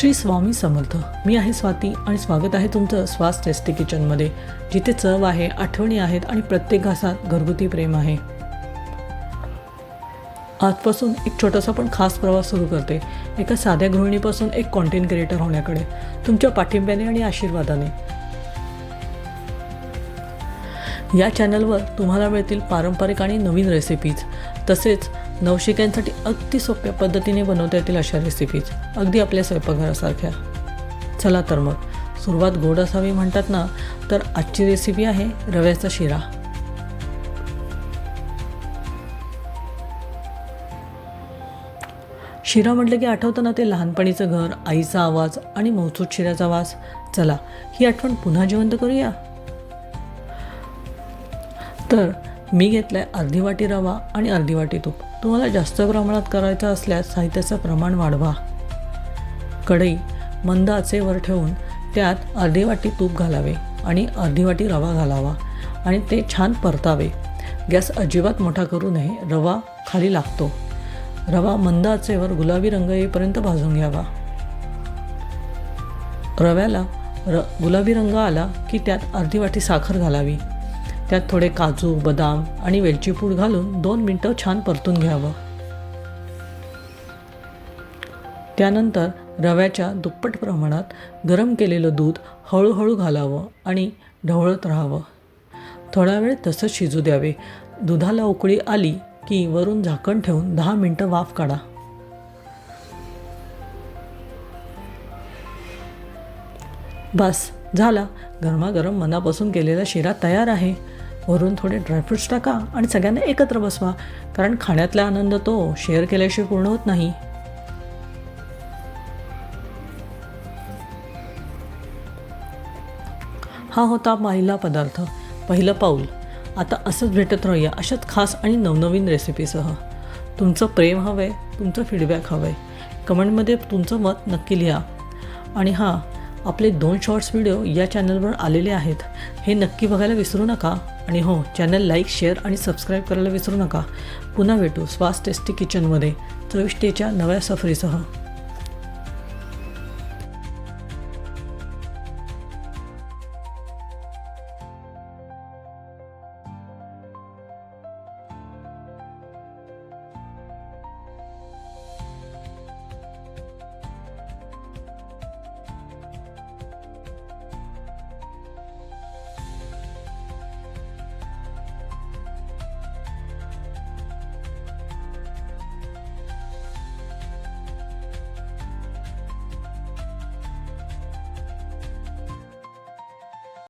श्री स्वामी समर्थ. मी आहे स्वाती आणि स्वागत आहे तुमचं स्वास टेस्टी किचनमध्ये, जिथे चव आहे, आठवणी आहेत आणि प्रत्येक घासात घरगुती प्रेम आहे. आजपासून एक छोटासा पण खास प्रवास सुरू करते, एका साध्या गृहिणीपासून एक कॉन्टेंट क्रिएटर होण्याकडे, तुमच्या पाठिंब्याने आणि आशीर्वादाने. या चॅनलवर तुम्हाला मिळतील पारंपरिक आणि नवीन रेसिपीज, तसेच नवशिक्यांसाठी अगदी सोप्या पद्धतीने बनवता येतील अशा रेसिपीज, अगदी आपल्या स्वयंपाकघरासारख्या. चला तर मग सुरुवात गोड असावी म्हणतात ना, तर आजची रेसिपी आहे रव्याचा शिरा. शिरा म्हटलं की आठवतं ना ते लहानपणीचं घर, आईचा आवाज आणि मौसूद शिऱ्याचा वास. चला ही आठवण पुन्हा जिवंत करूया. तर मी घेतलं आहे अर्धी वाटी रवा आणि अर्धी वाटी तूप. तुम्हाला जास्त प्रमाणात करायचं असल्यास साहित्याचं प्रमाण वाढवा. कढई मंद आचेवर ठेवून त्यात अर्धी वाटी तूप घालावे आणि अर्धी वाटी रवा घालावा आणि ते छान परतावे. गॅस अजिबात मोठा करू नये, रवा खाली लागतो. रवा मंद आचेवर गुलाबी रंग येईपर्यंत भाजून घ्यावा. रव्याला गुलाबी रंग आला की त्यात अर्धी वाटी साखर घालावी. त्यात थोडे काजू, बदाम आणि वेलची पूड घालून 2 मिनटं छान परतून घ्यावं. त्यानंतर रव्याच्या दुप्पट प्रमाणात गरम केलेलं दूध हळूहळू घालावं आणि ढवळत राहावं. थोडा वेळ तसंच शिजू द्यावे. दुधाला उकळी आली की वरून झाकण ठेवून 10 मिनटं वाफ काढा. बस झाला, गरमागरम मनापासून केलेला शिरा तयार आहे. वरून थोडे ड्रायफ्रूट्स टाका आणि सगळ्यांना एकत्र बसवा, कारण खाण्यातला आनंद तो शेअर केल्याशिवाय पूर्ण होत नाही. हा होता पहिला पदार्थ, पहिलं पाऊल. आता असंच भेटत राहूया अशाच खास आणि नवनवीन रेसिपीसह. तुमचं प्रेम हवं आहे, तुमचं फीडबॅक हवं आहे. कमेंटमध्ये तुमचं मत नक्की लिहा. आणि हां, आपले 2 शॉर्ट्स व्हिडिओ या चॅनलवर आलेले आहेत, हे नक्की बघायला विसरू नका. आणि हो, चॅनल लाईक, शेअर आणि सबस्क्राईब करायला विसरू नका. पुन्हा भेटू स्वास टेस्टी किचनमध्ये चविष्टेच्या नव्या सफरीसह.